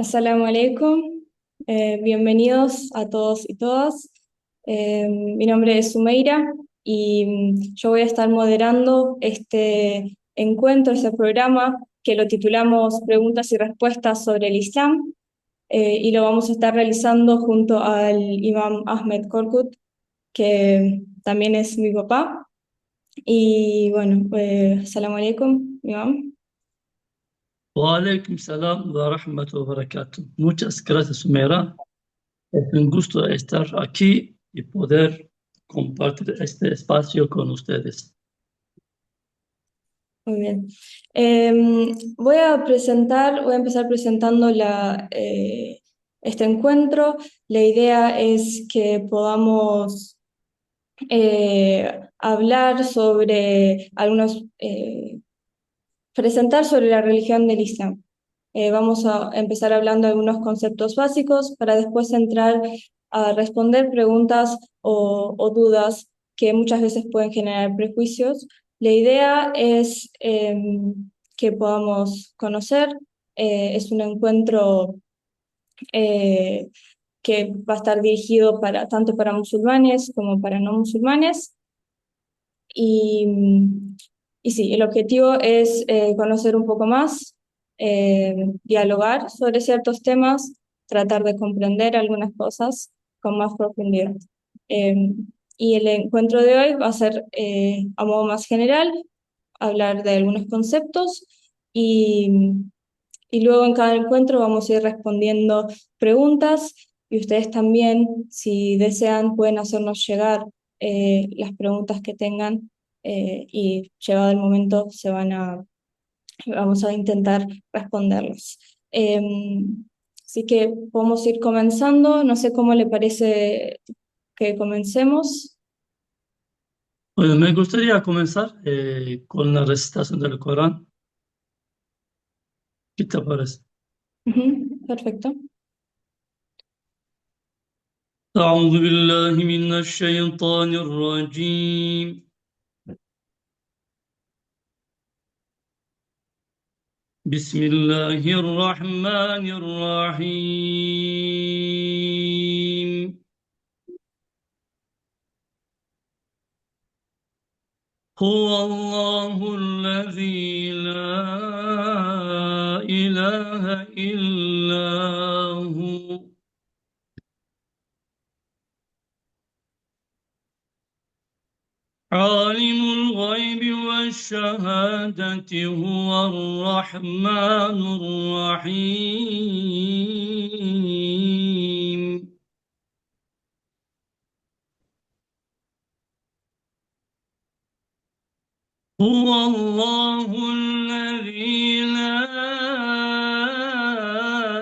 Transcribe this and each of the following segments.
Assalamu alaikum. Bienvenidos a todos y todas. Mi nombre es Sumeira y yo voy a estar moderando este encuentro, este programa que lo titulamos Preguntas y Respuestas sobre el Islam, y lo vamos a estar realizando junto al Imam Ahmed Korkut, que también es mi papá. Y bueno, Assalamu alaikum, Imam. Waalaikum salam wa rahmatullahi wa barakatuh. Muchas gracias, Sumera. Es un gusto estar aquí y poder compartir este espacio con ustedes. Muy bien. Voy a empezar presentando este encuentro. La idea es que podamos hablar sobre presentar sobre la religión del Islam. Vamos a empezar hablando de algunos conceptos básicos para después entrar a responder preguntas o dudas que muchas veces pueden generar prejuicios. La idea es que podamos conocer. Es un encuentro eh, que va a estar dirigido tanto para musulmanes como para no musulmanes. Y, y sí, el objetivo es conocer un poco más, dialogar sobre ciertos temas, tratar de comprender algunas cosas con más profundidad. Eh, y el encuentro de hoy va a ser a modo más general, hablar de algunos conceptos y, y luego en cada encuentro vamos a ir respondiendo preguntas y ustedes también, si desean, pueden hacernos llegar las preguntas que tengan, y llegado el momento vamos a intentar responderlas. Así que podemos ir comenzando. No sé cómo le parece que comencemos. Bueno, me gustaría comenzar con la recitación del Corán. ¿Qué te parece? Ujú, perfecto. أعوذ بالله من الشيطان الرجيم. بسم الله الرحمن الرحيم. هو الله الذي لا إله إلا هو عالم الغيب والشهادة هو الرحمن الرحيم. هو الله الذي لا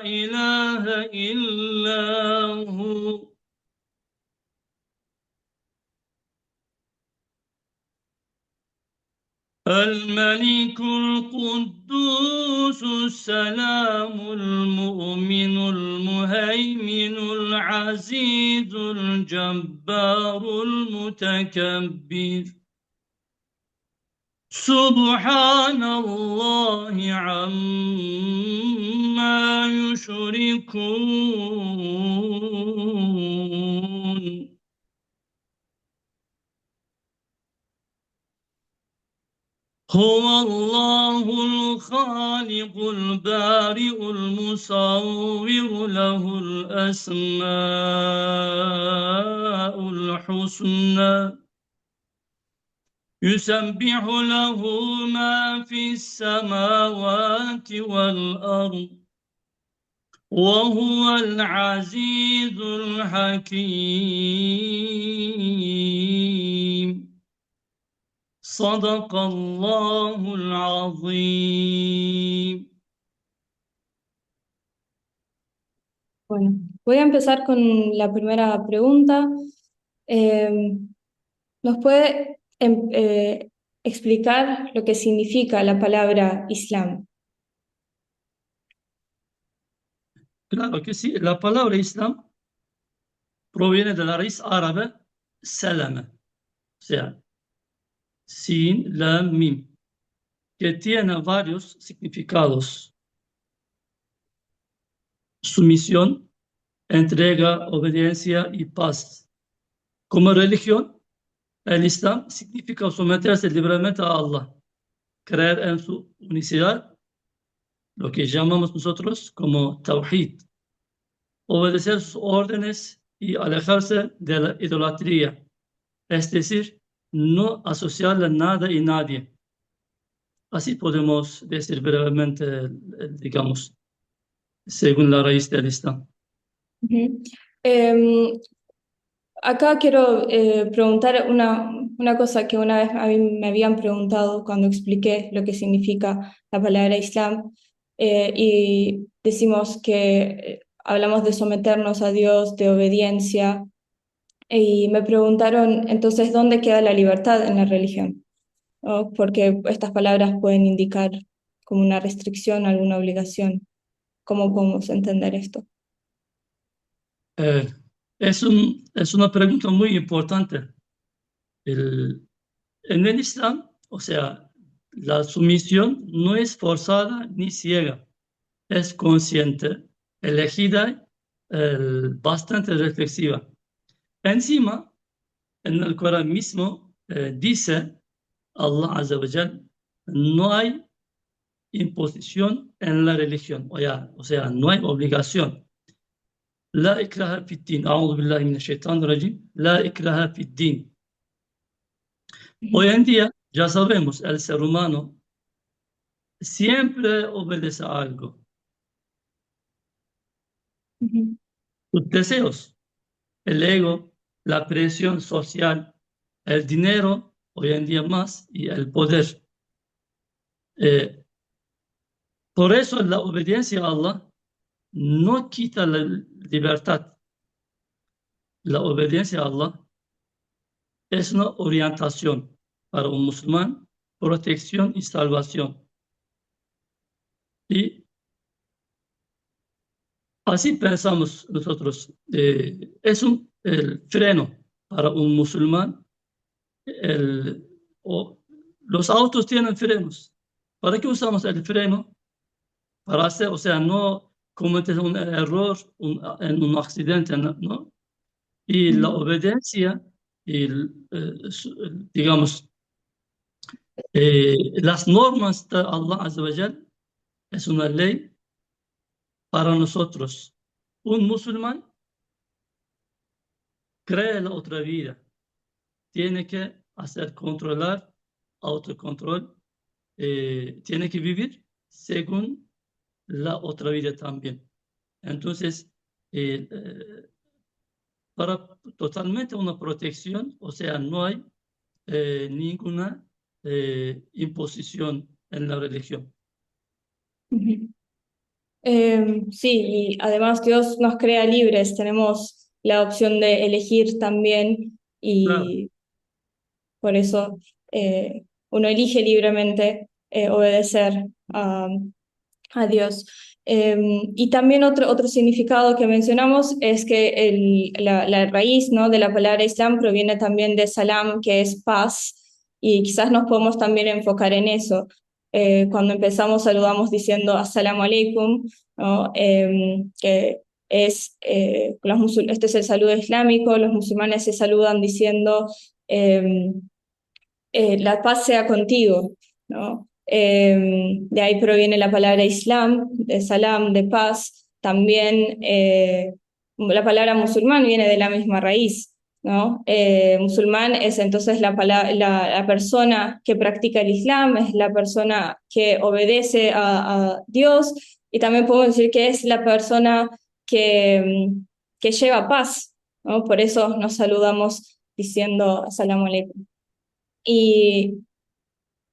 إله إلا هو الملك القدوس السلام المؤمن المهيمن العزيز الجبار المتكبر سبحان الله عما يشركون. هو الله الخالق البارئ المصور له الأسماء الحسنى يسبح له ما في السماوات والأرض وهو العزيز الحكيم. صدق الله العظيم. Bueno, voy a empezar con la primera pregunta. Eh, ¿Nos puede explicar lo que significa la palabra Islam? Claro que sí, la palabra Islam proviene de la raíz árabe salama, o sea, sin, la, mim, que tiene varios significados. sumisión, entrega, obediencia y paz. Como religión, el Islam significa someterse libremente a Allah, creer en su unicidad, lo que llamamos nosotros como Tawhid, obedecer sus órdenes y alejarse de la idolatría, es decir, no asociarle nada y nadie. Así podemos decir brevemente, digamos, según la raíz del Islam. Ujú. Em, Acá quiero preguntar una cosa que una vez a mí me habían preguntado cuando expliqué lo que significa la palabra Islam, y decimos que hablamos de someternos a Dios, de obediencia, y me preguntaron entonces dónde queda la libertad en la religión, ¿no? Porque estas palabras pueden indicar como una restricción, alguna obligación. ¿Cómo podemos entender esto? Eh, es una pregunta muy importante. El- en el Islam, o sea, la sumisión no es forzada ni ciega, es consciente, elegida, bastante reflexiva. Encima, en el Corán mismo dice Allah Azza wa Jal, no hay imposición en la religión, o sea, no hay obligación. La ikraha fid din. A'udhu billahi mineşşeytanirracim. La ikraha fid din. Hoy Ujú, en día ya sabemos, el ser humano siempre obedece a algo. ujú, Sus deseos, el ego, la presión social, el dinero, hoy en día más, y el poder. Eh, por eso la obediencia a Allah no quita la libertad. La obediencia a Allah es una orientación para un musulmán, protección y salvación. Y así pensamos nosotros. Es el freno para un musulmán. El, o- los autos tienen frenos. ¿Para qué usamos el freno? Para hacer, o sea, no cometer un error en un accidente, ¿no? Y la ujú, obediencia, y, digamos, las normas de Allah Azza wa Jal es una ley para nosotros. Un musulmán cree la otra vida, tiene que hacer controlar, autocontrol, tiene que vivir según la otra vida también. Entonces, eh, eh, para totalmente una protección, o sea, no hay ninguna imposición en la religión. ujú. Sí, y además Dios nos crea libres, tenemos la opción de elegir también, Claro, y por eso uno elige libremente obedecer a Dios. Y también otro significado que mencionamos es que la raíz, ¿no?, de la palabra Islam proviene también de salam, que es paz, y quizás nos podemos también enfocar en eso. Cuando empezamos saludamos diciendo Assalamu alaikum, ¿no? Que es, este es el saludo islámico, los musulmanes se saludan diciendo la paz sea contigo, ¿no? De ahí proviene la palabra Islam, de salam, de paz. También la palabra musulmán viene de la misma raíz, ¿no? Musulmán es entonces la persona que practica el Islam, es la persona que obedece a Dios, y también podemos decir que es la persona que lleva paz, ¿no? Por eso nos saludamos diciendo Assalamu alaikum. Y,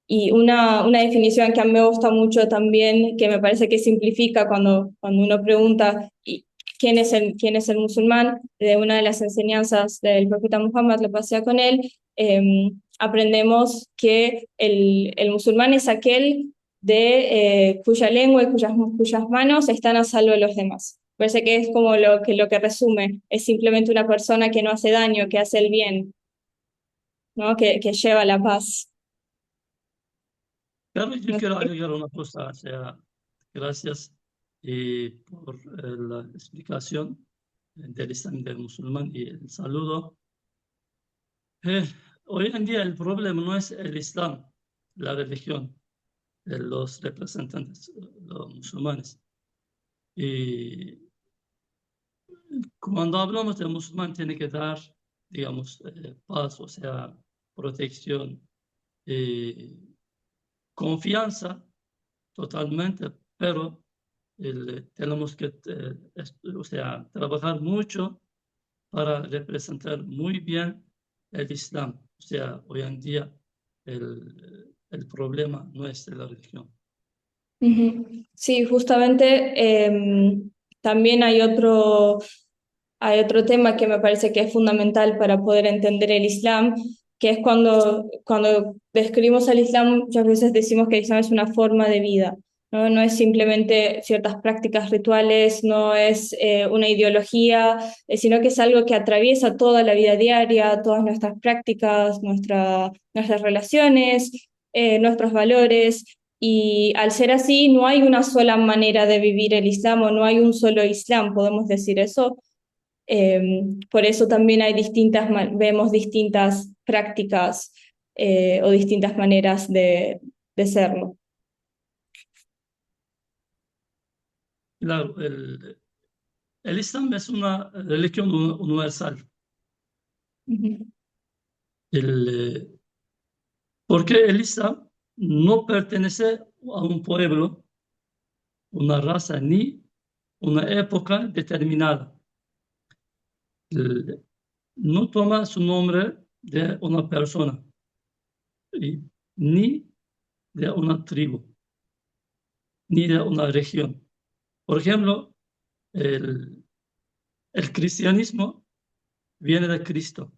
y una definición que a mí me gusta mucho también, que me parece que simplifica cuando uno pregunta quién es el musulmán, de una de las enseñanzas del profeta Muhammad, la paz sea con él, aprendemos que el musulmán es aquel cuya lengua y cuyas manos están a salvo de los demás. Parece que es como lo que resume, es simplemente una persona que no hace daño, que hace el bien, ¿no? Que lleva la paz. claro, yo No quiero sé. agregar una cosa, o sea, gracias. y por la explicación del Islam y del musulmán y el saludo. Eh, Hoy en día el problema no es el Islam, la religión, los representantes, los musulmanes. Y cuando hablamos de musulmán tiene que dar, digamos, paz, o sea, protección, confianza totalmente, pero tenemos que, o sea, trabajar mucho para representar muy bien el Islam. O sea, hoy en día el problema no es de la religión. Ujú. Sí, justamente también hay otro tema que me parece que es fundamental para poder entender el Islam, que es cuando describimos al Islam, muchas veces decimos que el Islam es una forma de vida, ¿no? No es simplemente ciertas prácticas rituales, no es una ideología, sino que es algo que atraviesa toda la vida diaria, todas nuestras prácticas, nuestras relaciones, nuestros valores. Y al ser así, no hay una sola manera de vivir el Islam o no hay un solo Islam, podemos decir eso. Por eso también hay vemos distintas prácticas o distintas maneras de serlo. Claro, el Islam es una religión universal. Ujú, El, porque el Islam no pertenece a un pueblo, una raza, ni una época determinada. No toma su nombre de una persona, ni de una tribu, ni de una región. Por ejemplo, el, el cristianismo viene de Cristo.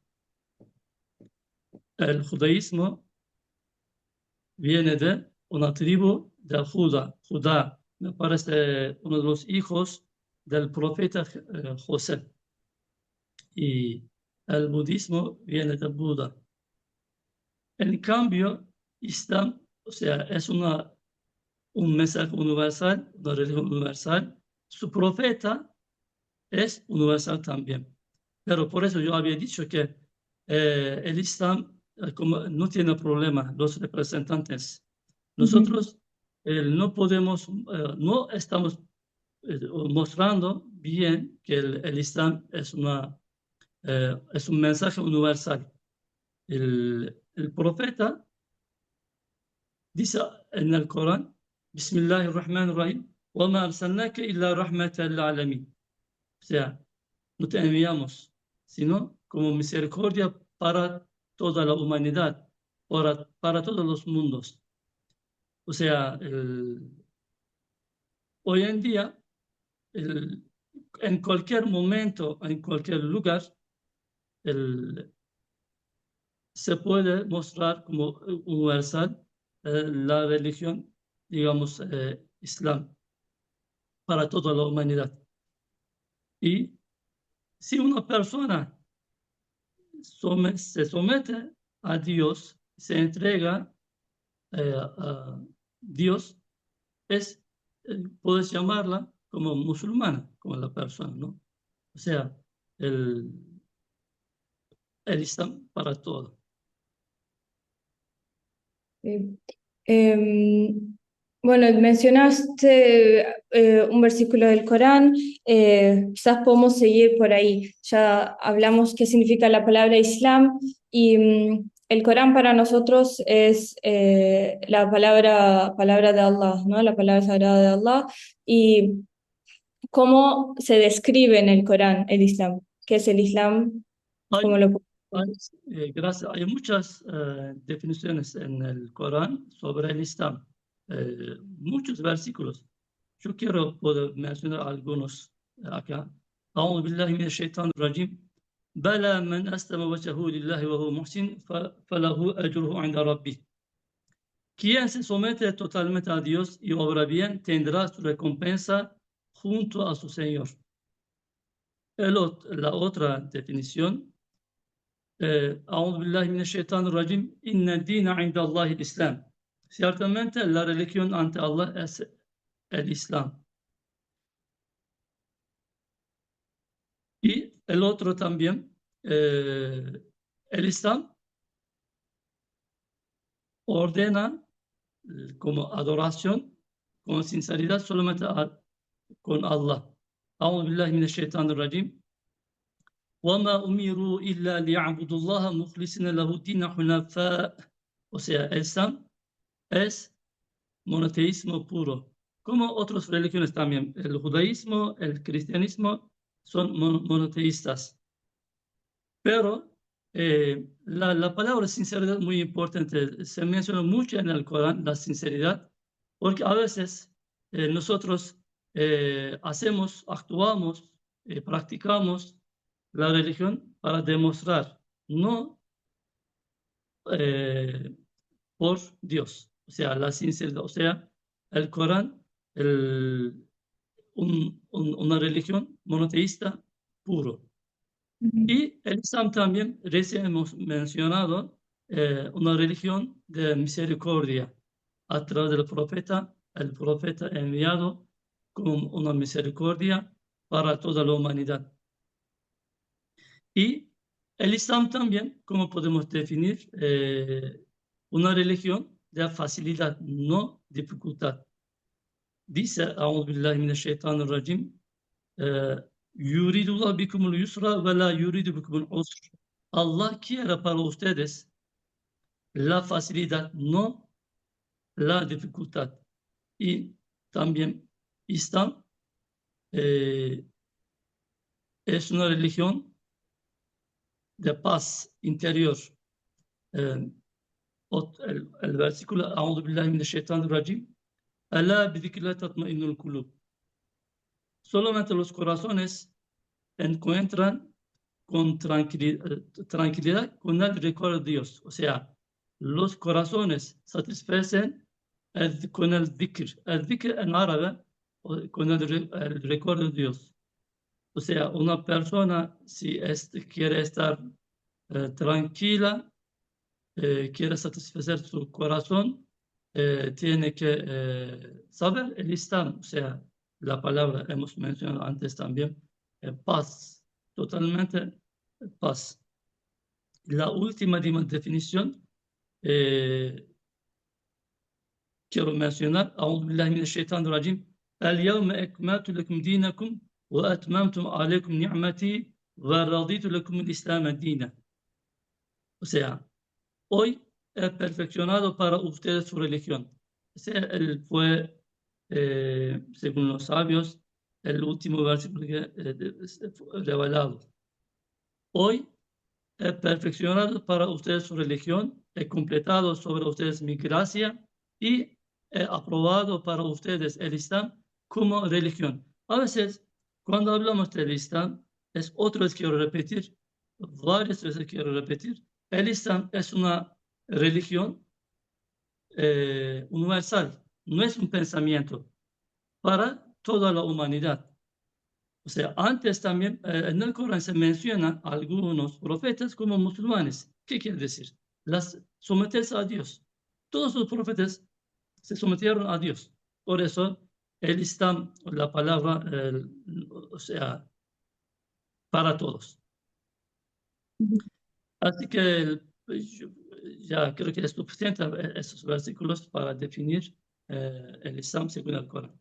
El judaísmo viene de una tribu de Judá. Judá me parece uno de los hijos del profeta José. Y el budismo viene de Buda. En cambio, Islam, o sea, es un mensaje universal, una religión universal. Su profeta es universal también. Pero por eso yo había dicho que el Islam como no tiene problema, los representantes. ujú. Nosotros no podemos, no estamos mostrando bien que el Islam es un mensaje universal. El profeta dice en el Corán, Bismillahirrahmanirrahim, وَمَا أَرْسَلْنَاكَ إِلَّا رَحْمَةً لِلْعَالَمِينَ. O sea, no te enviamos, sino como misericordia para toda la humanidad, para todos los mundos. O sea, hoy en día, el- en cualquier momento, en cualquier lugar, el- se puede mostrar como universal la religión, digamos, Islam, para toda la humanidad. Y si una persona se somete a Dios, se entrega a Dios, puedes llamarla como musulmana, como la persona, ¿no? O sea, el, el Islam para todo. Sí. Em, bueno, mencionaste un versículo del Corán, quizás podemos seguir por ahí. Ya hablamos qué significa la palabra Islam y el Corán para nosotros es la palabra de Allah, ¿no? La palabra sagrada de Allah y cómo se describe en el Corán el Islam. ¿Qué es el Islam? ¿Cómo Hay, lo hay, gracias. Hay muchas definiciones en el Corán sobre el Islam, muchos versículos. Yo quiero poder mencionar algunos acá. أعوذ بالله من الشيطان الرجيم بلى من أسلم وجهه لله وهو محسن فله أجره عند ربه. Quien se somete totalmente a Dios y obra bien tendrá su recompensa junto a su Señor. La otra definición أعوذ بالله من الشيطان الرجيم إن الدين عند الله الإسلام. Ciertamente la religión ante Allah es el Islam. el otro también, el Islam ordena como adoración, con sinceridad solamente con Allah. Euzu billahi mineşşeytanirracim. وَمَا أُمِرُوا إِلَّا لِيَعْبُدُوا اللّٰهَ مُخْلِصِينَ لَهُ الدِّينَ حُنَفَاءَ. O sea, el Islam es monoteísmo puro, como otras religiones también. El judaísmo, el cristianismo son monoteístas. Pero la palabra sinceridad es muy importante. Se menciona mucho en el Corán la sinceridad, porque a veces nosotros hacemos, actuamos, practicamos la religión para demostrar, no eh, por Dios. O sea, la sinceridad, o sea, el Corán, el, una religión monoteísta puro. Ujú. Y el Islam también, recién hemos mencionado, una religión de misericordia a través del profeta, el profeta enviado con una misericordia para toda la humanidad. Y el Islam también, como podemos definir, una religión de facilidad, no dificultad. Dice, Euzu billahi mineşşeytanirracim, yuridullah bikumul yusra ve la yuridu bikumul usr. Allah quiere para ustedes la facilidad, no la dificultad. Y también Islam eh, es una religión de paz interior. Eh, el versículo, Euzu billahi mineşşeytanirracim, Ela bizikrillah tatmainnul kulub. Solamente los corazones encuentran con tranquilidad con el recuerdo de Dios. O sea, los corazones satisfacen con el dhikr. El dhikr en árabe, con el recuerdo de Dios. O sea, una persona si quiere estar tranquila, quiere satisfacer su corazón, tiene que saber el Islam. O sea, la palabra hemos mencionado antes también, paz, totalmente paz. La última definición, eh, quiero mencionar, أعوذ بالله من الشيطان الرجيم اليوم أكملت لكم دينكم وأتممت عليكم نعمتي ورضيت لكم الإسلام دينا. O sea, hoy he perfeccionado para ustedes su religión. Ese él fue, según los sabios, el último versículo que fue revelado. Hoy he perfeccionado para ustedes su religión, he completado sobre ustedes mi gracia y he aprobado para ustedes el Islam como religión. A veces, cuando hablamos del Islam, es otra vez quiero repetir, varias veces quiero repetir, el Islam es una religión universal, no es un pensamiento para toda la humanidad. O sea, antes también en el Corán se menciona a algunos profetas como musulmanes. ¿Qué quiere decir? Someterse a Dios. Todos los profetas se sometieron a Dios. Por eso el Islam, la palabra, o sea, para todos. Así que ya creo que es suficiente esos versículos para definir el Islam según el Corán.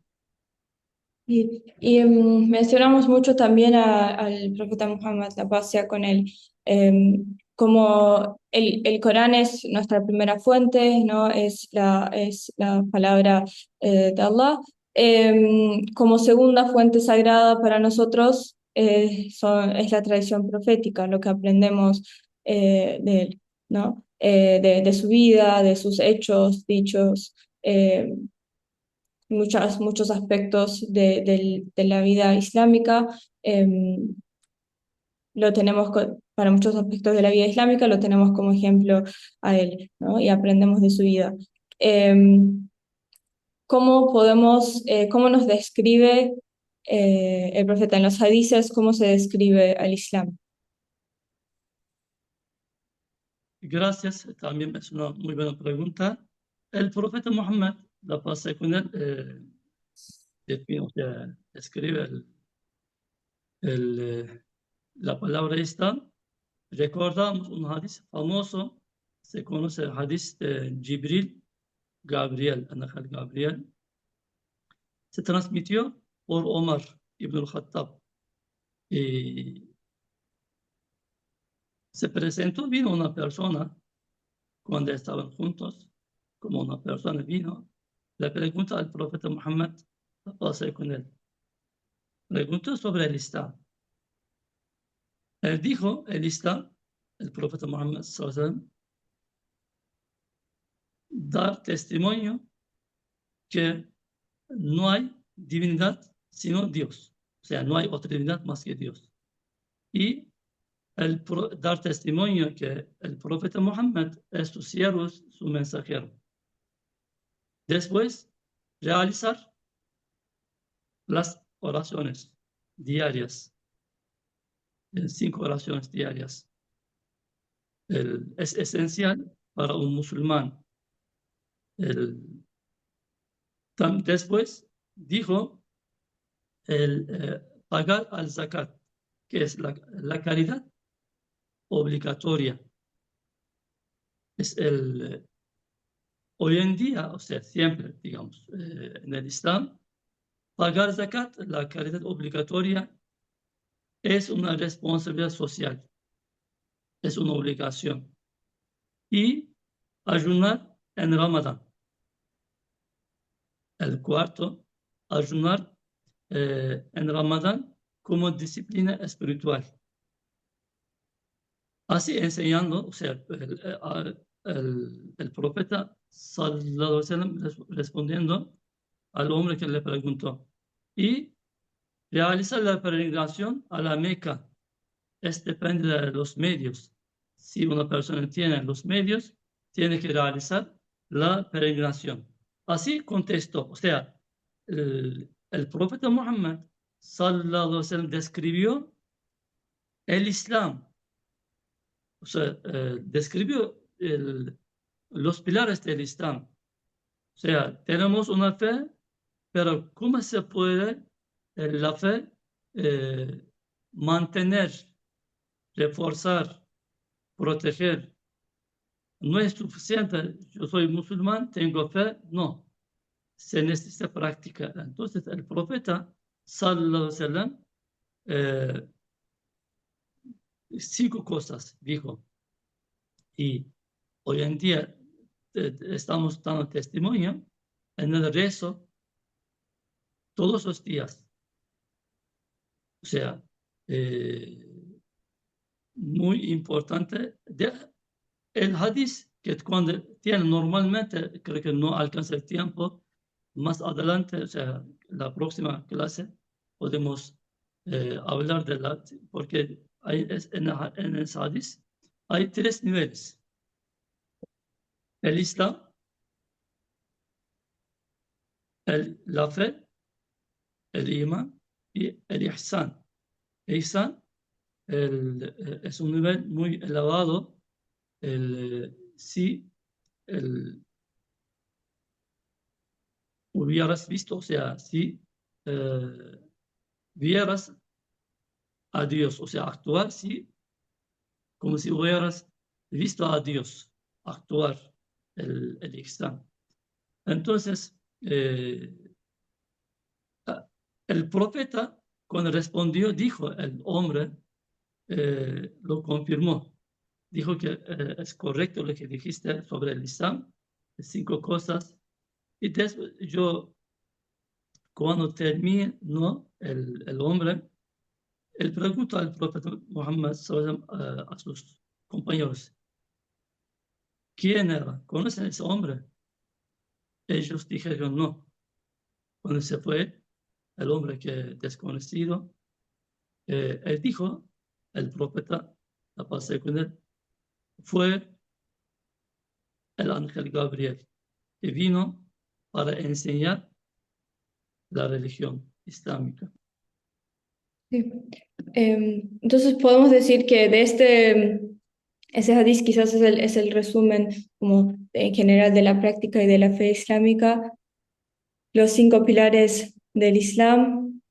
Mencionamos mucho también al profeta Muhammad, la paz sea con él, como el Corán es nuestra primera fuente, ¿no? Es la palabra de Allah. Como segunda fuente sagrada para nosotros es la tradición profética, lo que aprendemos de él, ¿no? De su vida, de sus hechos, dichos. Muchos aspectos de la vida islámica. Para muchos aspectos de la vida islámica lo tenemos como ejemplo a él, ¿no? Y aprendemos de su vida. ¿Cómo nos describe el profeta en los hadices? ¿Cómo se describe al Islam? Gracias, también es una muy buena pregunta. El profeta Muhammad, la paz sea con él, o sea, escribe el la palabra Islam, recordamos un hadith famoso, se conoce el hadith de Jibril, Gabriel, Ángel Gabriel, se transmitió por Omar ibn al-Khattab. Y se presentó, vino una persona cuando estaban juntos, como una persona vino, le pregunta al profeta Muhammad, ¿qué pasa con él? Preguntó sobre el Islam. Él dijo, el Islam, el profeta Muhammad sallallahu alaihi wasallam, dar testimonio que no hay divinidad sino Dios. O sea, no hay otra divinidad más que Dios. Y dar testimonio que el profeta Muhammad es su siervo, su mensajero. Después, realizar las oraciones diarias, 5 oraciones diarias. Es esencial para un musulmán. Después dijo pagar al zakat, que es la caridad obligatoria. Es hoy en día, o sea, siempre, digamos, en el Islam, pagar zakat, la caridad obligatoria, es una responsabilidad social, es una obligación. Y ayunar en Ramadán. El cuarto, ayunar en Ramadán como disciplina espiritual. Así enseñando, o sea, el profeta sallallahu alaihi wasallam respondiendo al hombre que le preguntó. Y realizar la peregrinación a la Meca depende de los medios. Si una persona tiene los medios, tiene que realizar la peregrinación. Así contestó, o sea, el profeta Muhammad sallallahu alaihi wasallam describió el Islam, o sea, describió los pilares del Islam. O sea, tenemos una fe, pero ¿cómo se puede la fe mantener, reforzar, proteger? No es suficiente, yo soy musulmán, tengo fe, no. Se necesita práctica. Entonces, el profeta, sallallahu alaihi wasallam, 5 cosas dijo. Y hoy en día estamos dando testimonio en el rezo todos los días. O sea, muy importante. El hadith, que cuando tiene normalmente, creo que no alcanza el tiempo, más adelante, o sea, la próxima clase, podemos hablar de la, porque en el hadith hay 3 niveles. El Islam, la fe, el imán y el ihsan. El ihsan es un nivel muy elevado. Si hubieras visto, o sea, si vieras a Dios, o sea, actuar como si hubieras visto a Dios, actuar el ihsan. Entonces, el profeta, cuando respondió, dijo, el hombre lo confirmó. Dijo que es correcto lo que dijiste sobre el Islam, 5 cosas. Y después yo, cuando terminó el hombre, él preguntó al profeta Muhammad sallallahu alaihi wasallam, a sus compañeros, ¿quién era? ¿Conocen a ese hombre? Ellos dijeron no. Cuando se fue, el hombre que desconocido, él dijo, el profeta, la paz sea con él, fue el ángel Gabriel, que vino para enseñar la religión islámica. Sí. Entonces podemos decir que de ese hadith quizás es el resumen como en general de la práctica y de la fe islámica. Los 5 pilares del Islam,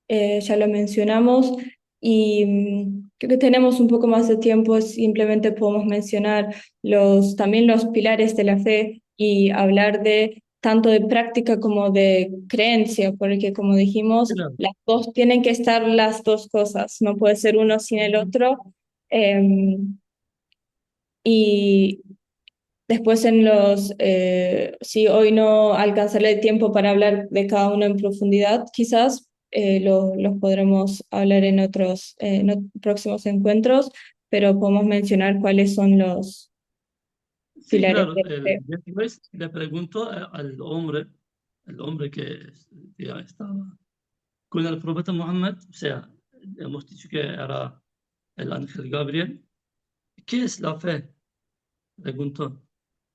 ya lo mencionamos. Y creo que tenemos un poco más de tiempo, simplemente podemos mencionar también los pilares de la fe y hablar de tanto de práctica como de creencia, porque como dijimos, Claro, las dos tienen que estar las dos cosas, no puede ser uno sin el otro. Em, y después si hoy no alcanzaré el tiempo para hablar de cada uno en profundidad, quizás los podremos hablar en próximos encuentros, pero podemos mencionar cuáles son los sí, pilares claro. de fe. Después le preguntó al hombre que ya estaba con el profeta Muhammad, o sea, hemos dicho que era el ángel Gabriel. ¿Qué es la fe? Preguntó.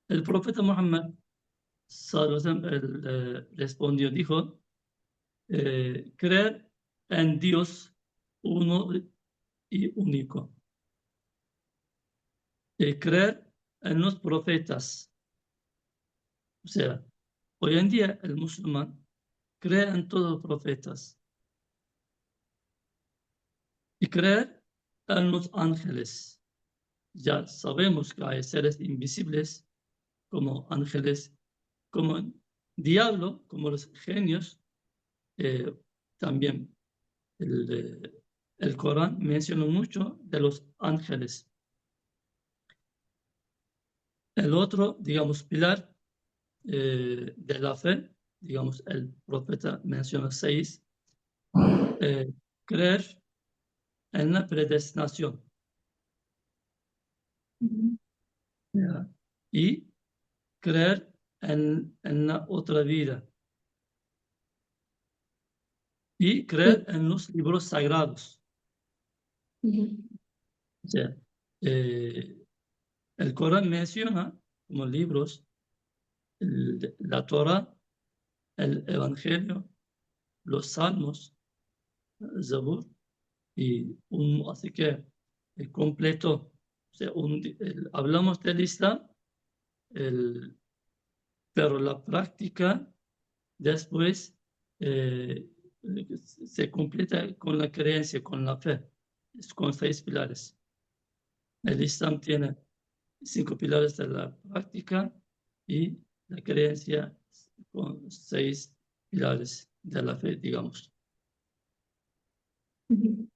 El profeta Muhammad sallallahu alaihi wasallam, él, respondió, dijo, creer en Dios uno y único, y creer en los profetas. O sea, hoy en día el musulmán cree en todos los profetas y creer en los ángeles. Ya sabemos que hay seres invisibles como ángeles, como diablo, como los genios. También el Corán menciona mucho de los ángeles. El otro, digamos, pilar de la fe, digamos, el profeta menciona seis, eh, creer en la predestinación, Ujú. ¿ya? Y creer en la otra vida y Sí. creer en los libros sagrados. Ujú. O sea, eh, el Corán menciona como libros la Torah, el Evangelio, los Salmos, Zabur, y así que completo. O sea, hablamos del Islam, el, pero la práctica después eh, se completa con la creencia, con la fe, con seis pilares. El Islam tiene cinco pilares de la práctica y la creencia con seis pilares de la fe, digamos. Ujú.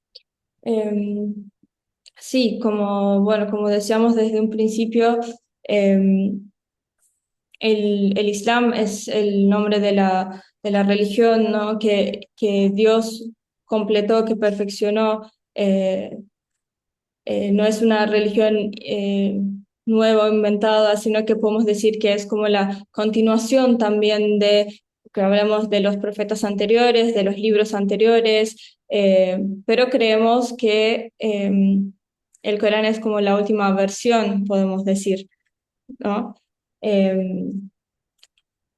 Em, sí, como decíamos desde un principio, em, el Islam es el nombre de la religión, ¿no? Que Dios completó, que perfeccionó. No es una religión nueva o inventada, sino que podemos decir que es como la continuación también que hablamos de los profetas anteriores, de los libros anteriores, pero creemos que el Corán es como la última versión, podemos decir, ¿no? Eh,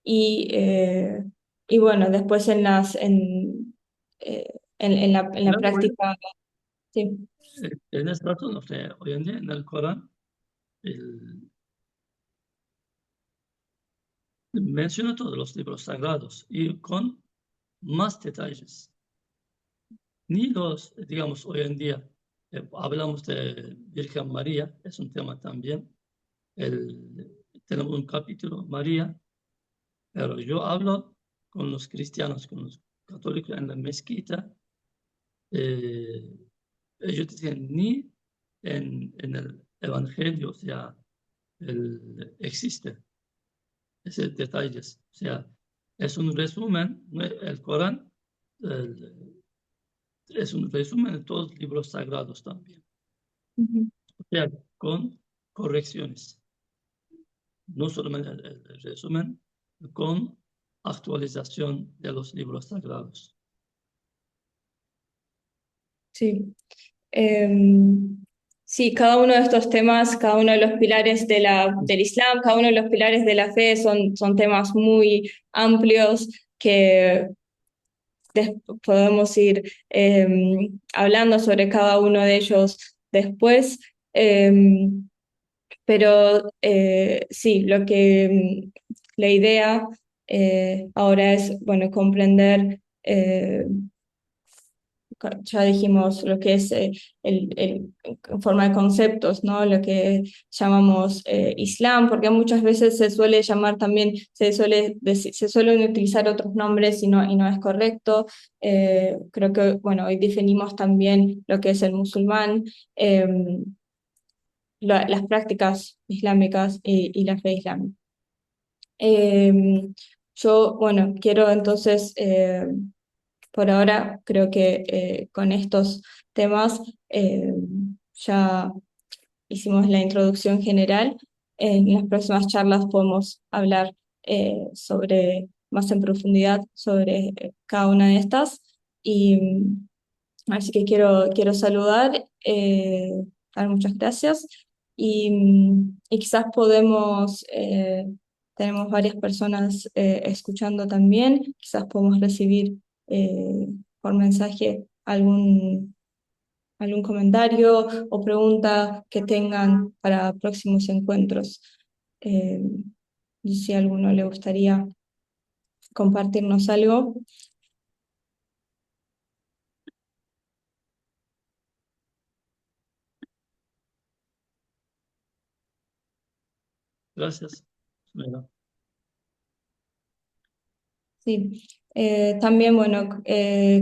y, eh, y bueno, después en la Claro, práctica, sí. tienes razón, o sea, hoy en día en el Corán el- menciona todos los libros sagrados y con más detalles. Ni los, digamos, hoy en día hablamos de Virgen María, es un tema también. Tenemos un capítulo, María, pero yo hablo con los cristianos, con los católicos en la mezquita. eh, Ellos dicen ni en el Evangelio, o sea, existe esos detalles. O sea, es un resumen, ¿no? El Corán el- es un resumen de todos los libros sagrados también. Ujú. O sea, con correcciones. No solamente el resumen, con actualización de los libros sagrados. Sí. Sí, cada uno de estos temas, cada uno de los pilares del Islam, cada uno de los pilares de la fe son temas muy amplios que podemos ir hablando sobre cada uno de ellos después. Pero sí, la idea ahora es, bueno, comprender ya dijimos lo que es en forma de conceptos, ¿no? Lo que llamamos Islam, porque muchas veces se suele llamar también, se suelen utilizar otros nombres y no es correcto. Creo que, bueno, hoy definimos también lo que es el musulmán, las prácticas islámicas y la fe islámica. Yo, bueno, quiero entonces, por ahora, creo que con estos temas ya hicimos la introducción general. En las próximas charlas podemos hablar más en profundidad sobre cada una de estas. Y así que quiero saludar, dar muchas gracias y quizás tenemos varias personas escuchando también, quizás podemos recibir eh, por mensaje algún comentario o pregunta que tengan para próximos encuentros. Eh, y si a alguno le gustaría compartirnos algo. Gracias, Sumaira. Sí, también, bueno,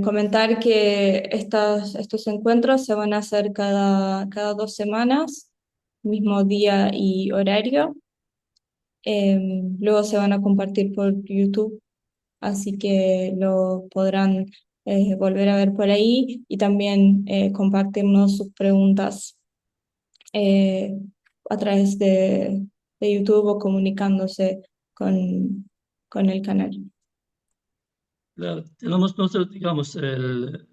comentar que estos encuentros se van a hacer cada 2 semanas, mismo día y horario. Luego se van a compartir por YouTube, así que lo podrán volver a ver por ahí y también compartirnos sus preguntas eh, a través de YouTube o comunicándose con el canal. Claro, tenemos nosotros, digamos, el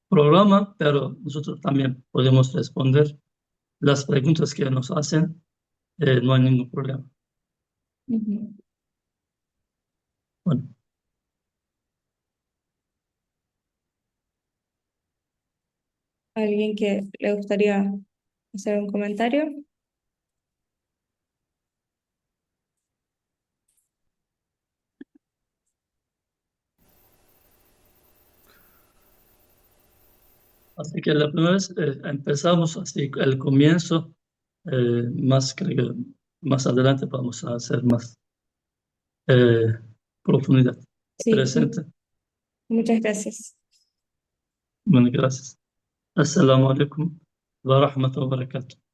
programa, pero nosotros también podemos responder las preguntas que nos hacen, no hay ningún problema. Ujú. Bueno, ¿Alguien que le gustaría hacer un comentario? así que la primera vez empezamos así, el comienzo, más creo que más adelante vamos a hacer más eh, profundidad. Sí, Presente. muchas gracias. Bueno, gracias. Assalamu alaikum wa rahmatullahi wa barakatuh.